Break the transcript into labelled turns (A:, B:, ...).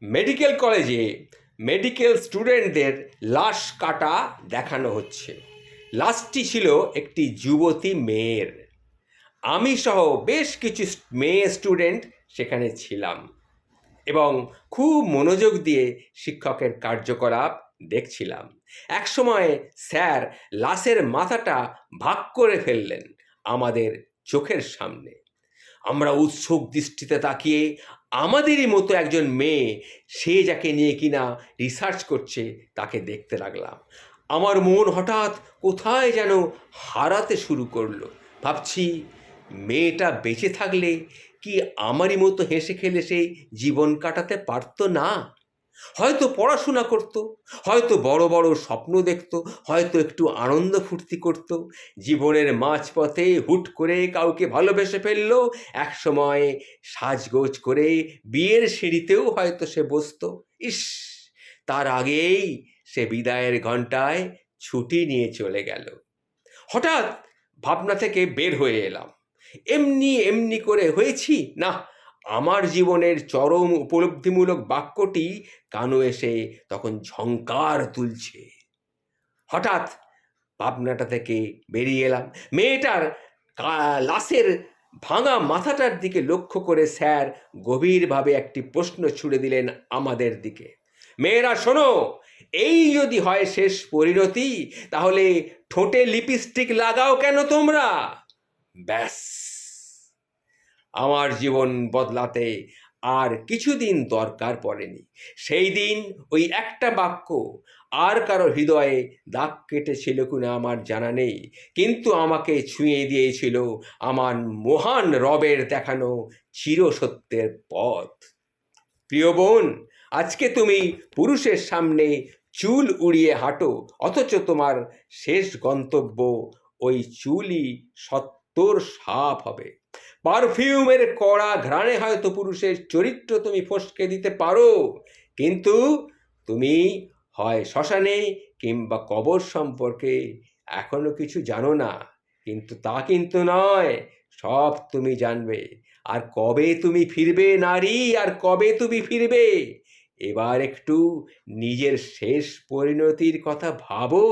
A: Medical কলেজে medical স্টুডেন্টদের লাশ কাটা দেখানো হচ্ছে। লাশটি ছিল একটি যুবতী মেয়ের। আমি সহ বেশ কিছু মেয়ে স্টুডেন্ট সেখানে ছিলাম এবং খুব মনোযোগ দিয়ে শিক্ষকের কার্যকলাপ দেখছিলাম। একসময় স্যার লাশের মাথাটা ভাগ করে ফেললেন আমাদের চোখের সামনে। আমরা উৎসুক দৃষ্টিতে তাকিয়ে আমাদেরই মতো একজন মেয়ে, সে যাকে নিয়ে কিনা রিসার্চ করছে, তাকে দেখতে লাগলাম। আমার মন হঠাৎ কোথায় যেন হারাতে শুরু করলো। ভাবছি, মেয়েটা বেঁচে থাকলে কি আমারই মতো হেসে খেলে সে জীবন কাটাতে পারতো না? হয়তো পড়াশোনা করত, হয়তো বড় বড় স্বপ্ন দেখত, হয়তো একটু আনন্দ ফুর্তি করত। জীবনের মাঝপথে হুট করে কাউকে ভালোবেসে ফেললো। একসময় সাজগোজ করে বিয়ের সিঁড়িতেও হয়তো সে বসতো। ইস, তার আগেই সে বিদায়ের ঘণ্টায় ছুটি নিয়ে চলে গেল। হঠাৎ ভাবনা থেকে বের হয়ে এলাম। এমনি এমনি করে হয়েছি না, আমার জীবনের চরম উপলব্ধিমূলক বাক্যটি কানে এসে তখন ঝংকার তুলছে। হঠাৎ ভাবনাটা থেকে বেরিয়ে এলাম। মেয়েটার লাশের ভাঙা মাথাটার দিকে লক্ষ্য করে স্যার গভীরভাবে একটি প্রশ্ন ছুড়ে দিলেন আমাদের দিকে। মেয়েরা শোনো, এই যদি হয় শেষ পরিণতি, তাহলে ঠোঁটে লিপস্টিক লাগাও কেন তোমরা? ব্যাস, আমার জীবন বদলাতে আর কিছুদিন দরকার পড়েনি। সেই দিন ওই একটা বাক্য আর কারো হৃদয়ে দাগ কেটেছিল কিনা আমার জানা নেই, কিন্তু আমাকে ছুঁয়ে দিয়েছিল আমার মহান রবের দেখানো চিরসত্যের পথ। প্রিয় বোন, আজকে তুমি পুরুষের সামনে চুল উড়িয়ে হাঁটো, অথচ তোমার শেষ গন্তব্য ওই চুলই সত্তর সাপ হবে। পারফিউমের কড়া ঘ্রাণে হয়তো পুরুষের চরিত্র তুমি ফসকে দিতে পারো, কিন্তু তুমি হয় শ্মশানে কিংবা কবর সম্পর্কে এখনো কিছু জানো না। কিন্তু তা কিন্তু নয়, সব তুমি জানবে। আর কবে তুমি ফিরবে নারী, আর কবে তুমি ফিরবে? এবার একটু নিজের শেষ পরিণতির কথা ভাবো।